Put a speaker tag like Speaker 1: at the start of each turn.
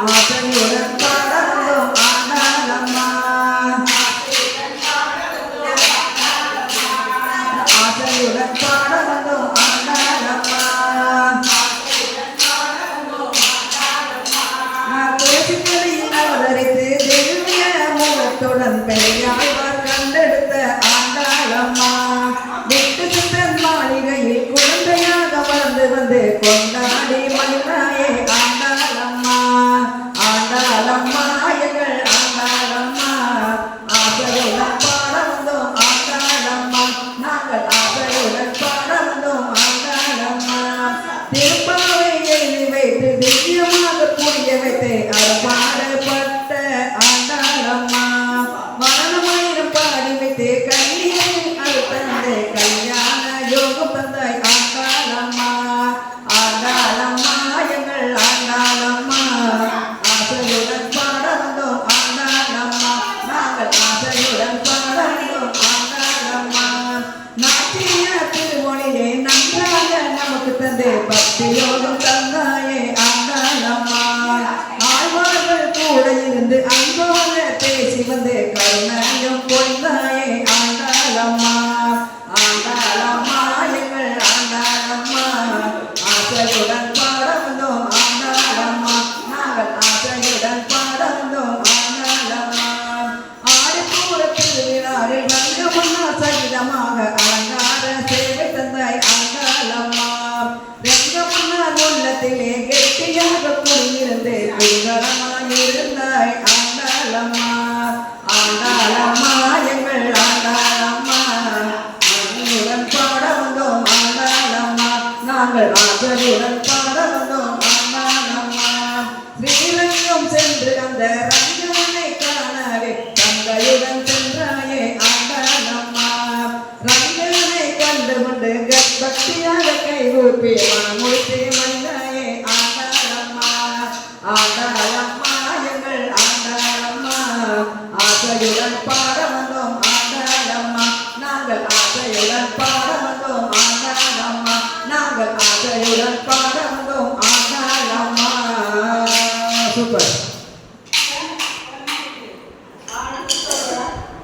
Speaker 1: ஆசையுடன் பாட வந்தோம் ஆண்டாளம்மா ஆசையுடன் பாட வந்தோம் ஆண்டாளம்மா பேசுகளில் அவதரித்து தெய்வீக மூலத்துடன் பெரியாழ்வார் கண்டெடுத்த ஆண்டாளம்மா வெட்டு சித்தன் மாளிகையில் குழந்தையாக வளர்ந்து வந்து கொண்டாடி மகிழ்ந்தாயே ஆண்டாளம்மா ஆண்டாளம்மா எங்கள் ஆண்டாளம்மா ஆசையுடன் பாட வந்தோம் ஆண்டாளம்மா நாங்கள் ஆசையுடன் பாட வந்தோம் ஆண்டாளம்மா திருப்பாவை எழுதி வைத்து திவ்யமாக புரிய வைத்து அருபாடுபட்ட ஆண்டாளம்மா மரணமாயிரம் பாடி வைத்து கண்ணீரை அறுத்தந்து கல்யாண யோகம் தந்தாய் ஆண்டாளம்மா ஆண்டாளம்மா எங்கள் ஆண்டாளம்மா ஆசையுடன் பாட வந்தோம் ஆண்டாளம்மா நாங்கள் ஆசையுடன் பாட வந்தோம் ஆண்டாளம்மா நாட்டிய திருமொழியை நன்றாக நமக்கு தந்து பக்தி யோகம் தந்தாயே ஆண்டாளம்மா ஆழ்வார்கள் கூட இருந்து அன்பாக பேசி வந்து கருணையும் பொய்ந்தாயே ஆண்டாளம்மா ஆண்டாளம்மா எங்கள் ஆண்டாளம்மா ஆசையுடன் பாட வந்தோம் ஆண்டாளம்மா நாங்கள் ஆசையுடன் பாட வந்தோம் ஆண்டாளம்மா ஆடிப்பூர திருவிழாவில் ரங்கமன்னா சகிதமாக அலங்கார சேவை தந்தாய் ஆண்டாளம்மா ரங்கமன்னார் உள்ளத்திலே கெட்டியாக குடியிருந்து குங்கரமாயிருந்தாய் ஆண்டாளம்மா ஆண்டாளம்மா எங்கள் ஆண்டாளம்மா ஆசையுடன் பாட வந்தோம் ஆண்டாளம்மா நாங்கள் ஆசையுடன் பாட வந்தோம் ஆண்டாளம்மா ஸ்ரீரங்கம் சென்று அந்த ரங்கனை காணவே தந்தையுடன் சென்றாயே ஆண்டாளம்மா ரங்கனை கண்டு கொண்டு பக்தியாக கைகூப்பி மனமுடித்து மந்தாயே ஆண்டாளம்மா ஆண்டாளம்மா எங்கள் ஆண்டாளம்மா ஆசையுடன் பாட வந்தோம் ஆண்டாளம்மா நாங்கள் ஆசையுடன் பாட வந்தோம் ஆண்டாளம்மா நாங்கள் ஆசையுடன் பாட வந்தோம் ஆண்டாளம்மா சூப்பர்.